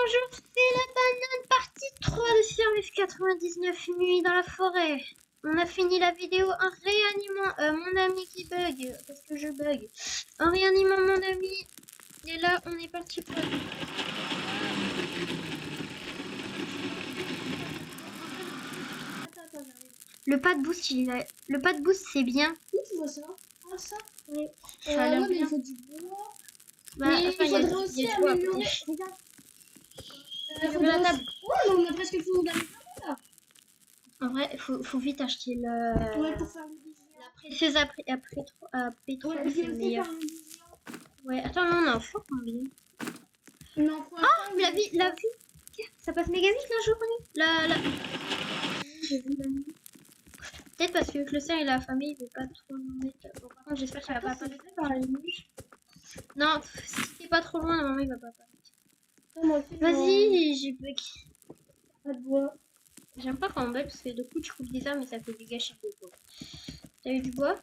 bonjour, c'est la banane partie 3 de service 99 nuits dans la forêt. On a fini la vidéo en réanimant mon ami qui bug, parce que je bug. En réanimant mon ami, et là on est parti pour... Le pas de boost, le pas de boost c'est bien. Oui, tu vois ça. Ah, ça. Oui. Ouais, mais il faut du bois. Bah, mais enfin, il faudrait aussi améliorer. Regarde. La table. Ouais, mais on a presque fini la vidéo là. En vrai, faut vite acheter le... Ouais, pour faire l'illusion. La précieuse après trop, Ouais, c'est le meilleur. Ouais, attends, non, on a un fort combien? Non, quoi. Ah, la vie, ça passe méga vite la journée. J'ai vu la nuit. Peut-être parce que le cerf il a affamé, il veut pas trop nous mettre. Bon, par contre, j'espère qu'il va pas apparaître par la nuit. Non, si c'est pas trop loin, normalement il va pas apparaître. Vas-y, j'ai bug. Pas de bois. J'aime pas quand on bug parce que du coup tu coupes des arbres mais ça fait du gâchis de bois. T'as eu du bois?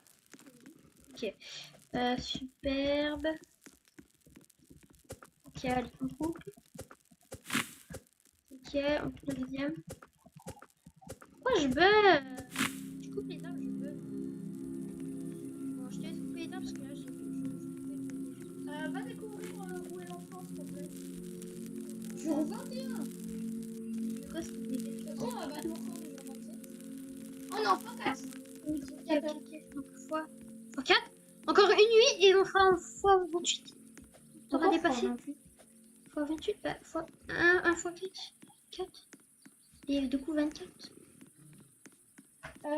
Ok. Superbe. Ok, allez, on coupe. Ok, on coupe le deuxième. Pourquoi je bug? Je coupe les arbres, je bug. Bon, je te laisse couper les arbres parce que là, Va découvrir où est l'enfant, s'il te plaît. Jour 21. c'est quoi ce début? Oh, va nous rendre jour 27. Oh non, pas 4. Ok, donc fois 4. Encore une nuit et on fera en fois 28. On aura dépassé. Fois 28, bah, fois 1 fois 4. 4. Et du coup 24. Ah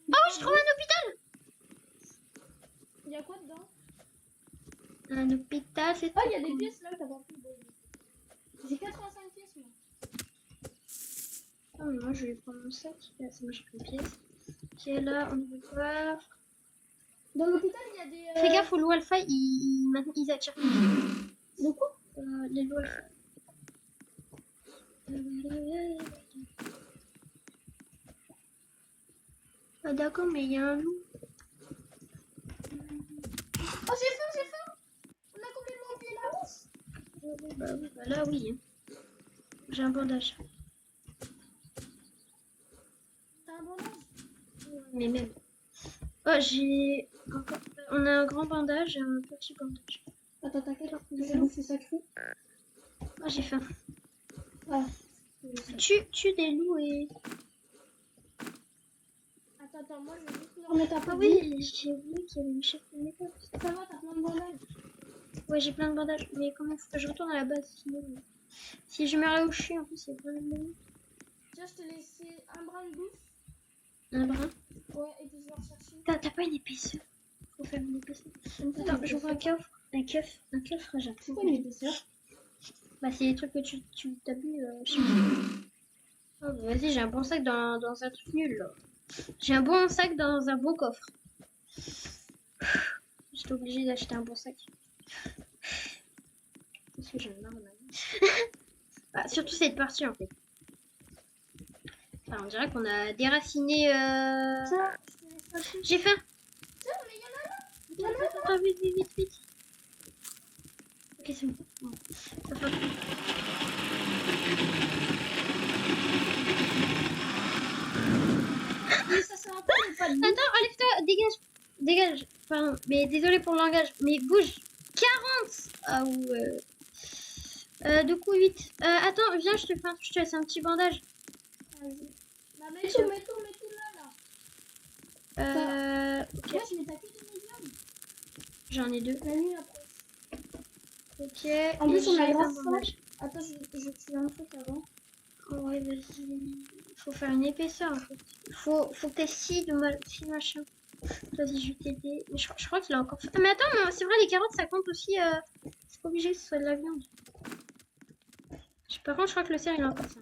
oui, je trouve un hôpital. Il y a quoi dedans? Un hôpital, c'est... Ah, il y a des pièces là, t'as pas pu. J'ai 85 pièces, moi. Oh, mais moi, je vais prendre mon sac. Là, c'est moi, j'ai pris une pièce. Ok, là, on veut voir. Dans l'hôpital, il y a des... Fais gaffe, aux loups alpha, ils attirent. De quoi? Les loups alpha. Ah, d'accord, mais il y a un loup. Oh, j'ai faim. On a complètement oublié la housse. Bah là, oui. J'ai un bandage. T'as un bandage? Mais même. Oh, j'ai... On a un grand bandage et un petit bandage. Attends, t'inquiète, je vais bouffer ça cru. Oh, j'ai faim. Ah. Tue des loups et... Attends, moi je vais juste me remettre à Ah oui, j'ai oublié qu'il y avait une chef de méthode. Ça va, t'as plein de bandages? Ouais, j'ai plein de bandages. Mais comment faut que je retourne à la base sinon... Si je meurs là où je suis, en plus, c'est vraiment bon. Tiens, je t'ai laissé un brin de bouffe. Un brin. Ouais, et puis je vais rechercher. T'as pas une épaisseur? Faut faire une épaisseur. Attends, j'ouvre un coffre. Un coffre fragile. C'est quoi une épaisseur? Bah, c'est les trucs que tu t'as bu. Oh, bah, vas-y, j'ai un bon sac dans un truc nul là. J'ai un bon sac dans un beau coffre. J'étais obligée d'acheter un bon sac. Parce que j'en ai marre de ma vie. Bah, surtout cette partie en fait. Enfin, on dirait qu'on a déraciné. Tiens, je te laisse passer. J'ai faim. Tiens, mais il y en a là. Attends, vite. Ok, c'est bon. Mais ça sert à quoi le pas de bouffe? Attends, enlève-toi, dégage. Pardon, mais désolé pour le langage, mais bouge. 40. Ah ouais. Du coup 8. Attends, viens, je te laisse un petit bandage. Vas-y. Bah, mets tout là. Ok. Moi, je mets ta queue de médium. J'en ai 2. La nuit après. Ok. En plus, on a j'ai grave un bandage. Attends, je tue un truc avant. Ouais, vas-y. Faut faire une épaisseur en fait. Faut que t'aies 6 machin. Vas-y, je vais t'aider. Mais je crois qu'il a encore fait. Ah, mais attends, c'est vrai, les carottes ça compte aussi. C'est pas obligé que ce soit de la viande. Par contre, je crois que le cerf il a encore ça.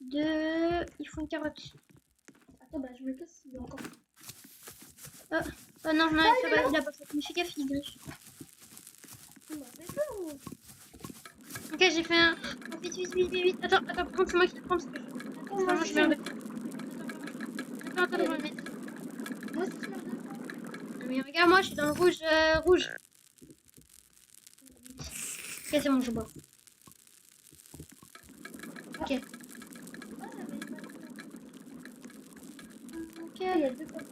2. Il faut une carotte. Attends, bah je me casse, il est encore. Oh non, ça va, il a pas fait. Mais fais gaffe, il griffe. Bah, c'est ça, ou... Ok, j'ai fait un. Vite. Attends, par contre, c'est moi qui le prends parce que. Attends, moi, je merde. Attends, je vais le mettre. Moi, c'est sûr. Mais regarde, moi, je suis dans le rouge. Ok, c'est bon, je bois. Ok. Ah, j'avais pas le temps. Ok. Ah, il y a 2 fois.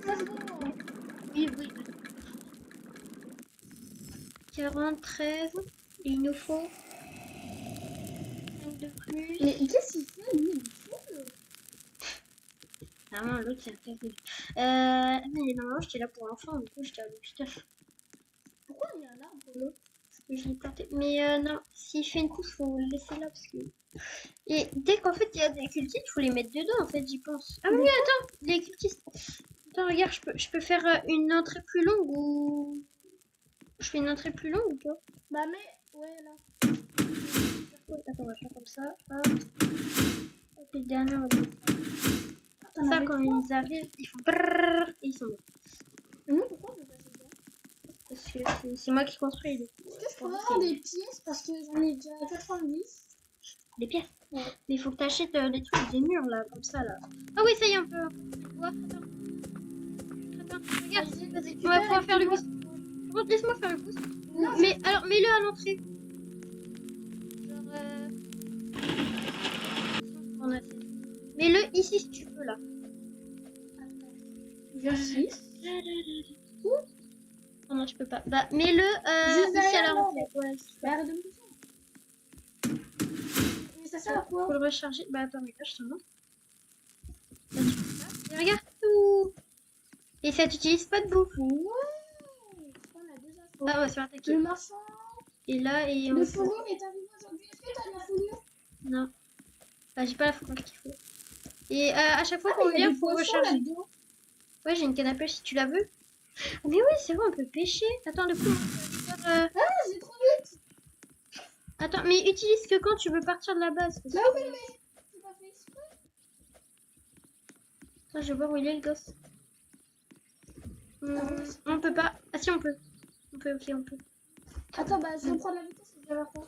Ça, c'est bon. Hein. Oui, oui. 40, 13. Et il nous faut 5 de plus. Mais qu'est-ce qu'il fait, lui? Il est fou. Vraiment, l'autre, c'est un casse. Mais normalement, j'étais là pour l'enfant, du coup, j'étais à l'hôpital. Pourquoi il y a un arbre là? Parce que je l'ai planté. Mais non, s'il fait une pousse, faut le laisser là. Parce que... Et dès qu'en fait, il y a des cultistes, faut les mettre dedans, en fait, j'y pense. Ah oui, attends, les cultistes. Attends, regarde, je peux faire une entrée plus longue ou... Je fais une entrée plus longue ou pas? Bah, mais. Ouais, là. Attends, on va faire comme ça. Hop. Hop, les derniers, on va les faire. T'en Ça, avais quand 3. ils arrivent, ils font brrrr et ils sont morts. Mais moi, pourquoi je passe ça? Parce que c'est moi qui construis les, Est-ce que je peux avoir des pièces? Parce que j'en ai déjà 90. les pièces. Ouais. Mais il faut que tu achètes des trucs, des murs là, comme ça là. Ah oui, ça y est, on peut voir. Attends, regarde, vas-y, on va pouvoir faire le boost. Par contre, laisse-moi faire le boost. Non, Mais alors, mets-le à l'entrée. Genre, on a fait. Mets-le ici si tu peux là. Merci. Oh non, tu peux pas. Bah, mets-le Juste ici à derrière la moi. rentrée. Ouais, Mais arrête de me pousser. Mais ça sert à quoi? faut le recharger. Bah, attends, mais là, je te montre. Là, tu fais ça. Et regarde tout. Et ça t'utilise pas de bouffe. Ouais. On a déjà fait. Ah, on va se faire attaquer. Le marchand. Et là, et on Le va se- fourrure est arrivé aujourd'hui. Est-ce que t'as de la fourrure? Non. Bah, j'ai pas la fourrure qu'il faut. Et à chaque fois qu'on Il y a vient, des faut poissons recharger. là-dedans. Ouais, j'ai une canne à pêche si tu la veux. Ah, mais oui, c'est vrai, on peut pêcher. Attends, du coup, on va faire, Ah, j'ai trop vite. attends, mais utilise que quand tu veux partir de la base. Parce Bah que... oui, mais c'est pas fait exprès. Attends, je vais voir où il est le gosse. On peut pas. Ah si, on peut. On peut, ok, on peut. Attends, bah je vais prendre la vitesse et je vais vers toi.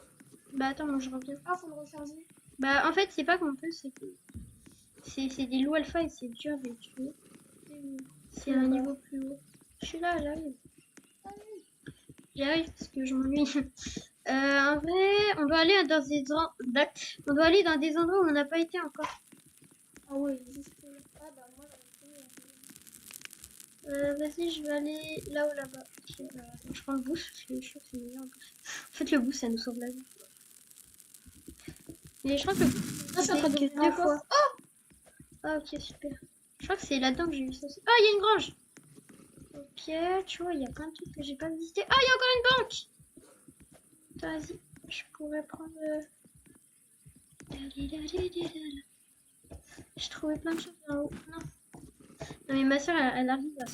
Bah attends, moi je reviens. Ah, faut le recharger. Bah en fait, c'est pas qu'on peut, c'est que... C'est des loups alpha et c'est dur de les tuer. C'est un niveau plus haut. Je suis là, j'arrive. J'arrive parce que je m'ennuie. En vrai, on doit aller dans des on doit aller dans des endroits où on n'a pas été encore. Ah ouais, juste. Ah bah moi j'avais Vas-y, je vais aller là ou là-bas. Ok, je prends le boost parce que je trouve que c'est meilleur. En fait, le boost, ça nous sauve la vie. Mais je crois que le boost, Ah, je suis en train de que ouvrir 2 fois. Ah, ok, super. Je crois que c'est là-dedans que j'ai vu ça aussi. Ah, il y a une grange. Ok, tu vois, il y a plein de trucs que j'ai pas visité. Ah, il y a encore une banque. Attends, vas-y. Je pourrais prendre... J'ai trouvé plein de choses en haut. Non. Non, mais ma soeur, elle arrive là.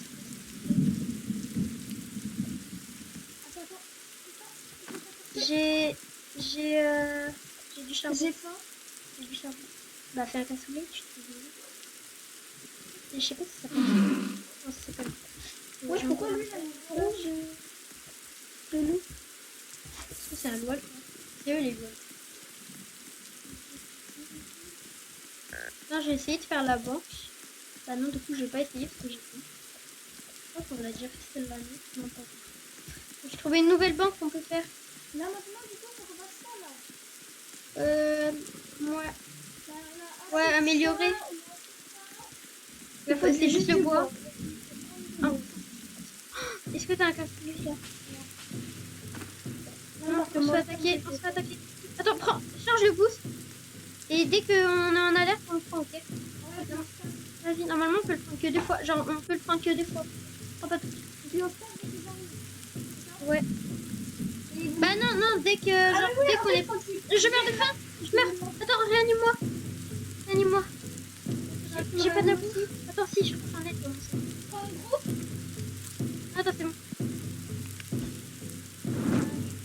J'ai du charbon. J'ai faim. J'ai du charbon. Bah, fais un cassoulet, tu te dis. Je sais pas si ça s'appelle. Non, ça s'appelle. Ouais, pourquoi lui il a une rouge de loup? Parce que c'est un loup. C'est eux les loups. Non, j'ai essayé de faire la banque. Bah non, du coup, j'ai pas essayé parce que j'ai fait. Je crois qu'on l'a déjà fait celle-là, non? Non, pas. J'ai trouvé une nouvelle banque qu'on peut faire. Là maintenant, du coup, faut faire ça là. Ouais. Bah, là, Ouais, améliorer. C'est juste le bois. Oh. Est-ce que t'as un casse-couille là? Non, on se fait attaquer, on se fait attaquer. Attends, prends, charge le boost. Et dès qu'on est en alerte, on le prend, ok? Vas-y, normalement on peut le prendre que 2 fois. Genre, on peut le prendre que 2 fois. Prends pas tout. Ouais. Bah non, non, dès que. Genre, dès qu'on est. Je meurs de faim! Je meurs! Attends, réanime-moi! Réanime-moi! J'ai pas de la bouffe. Attends, si, je peux en être comme ça. Attends, c'est bon.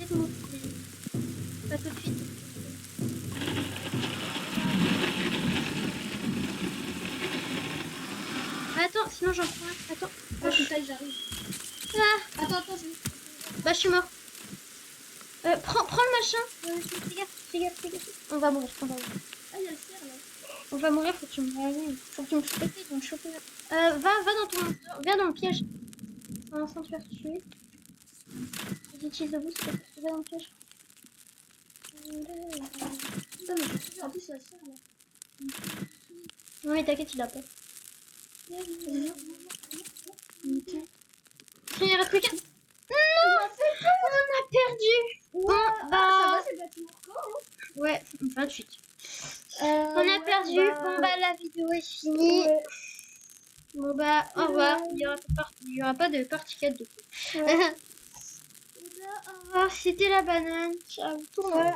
Aide-moi. Pas tout de suite. Attends, sinon j'en prends un. Attends. Ah, putain, j'arrive. Ah. Attends, Bah, je suis mort. Prends le machin. Fais gaffe. On va mourir, on va mourir. Ah, il y a le cerf là. On va mourir, faut que tu me réanimes. Faut que tu me chopes, donc choper. Va dans ton... Viens dans le piège. Sans te faire tuer. J'utilise le boost, va dans le piège. Putain, mais je me souviens, en plus, la sœur, là. Non mais t'inquiète, il a pas. Il reste plus qu'un. Non, on a perdu. Bon, Ça va, c'est battu encore. ouais, 28. On a perdu. Bon bah la vidéo est finie. Ouais. Bon bah au revoir. Il y aura pas de partie 4 du coup. Ouais. Au revoir, c'était la banane. Ciao. Ouais.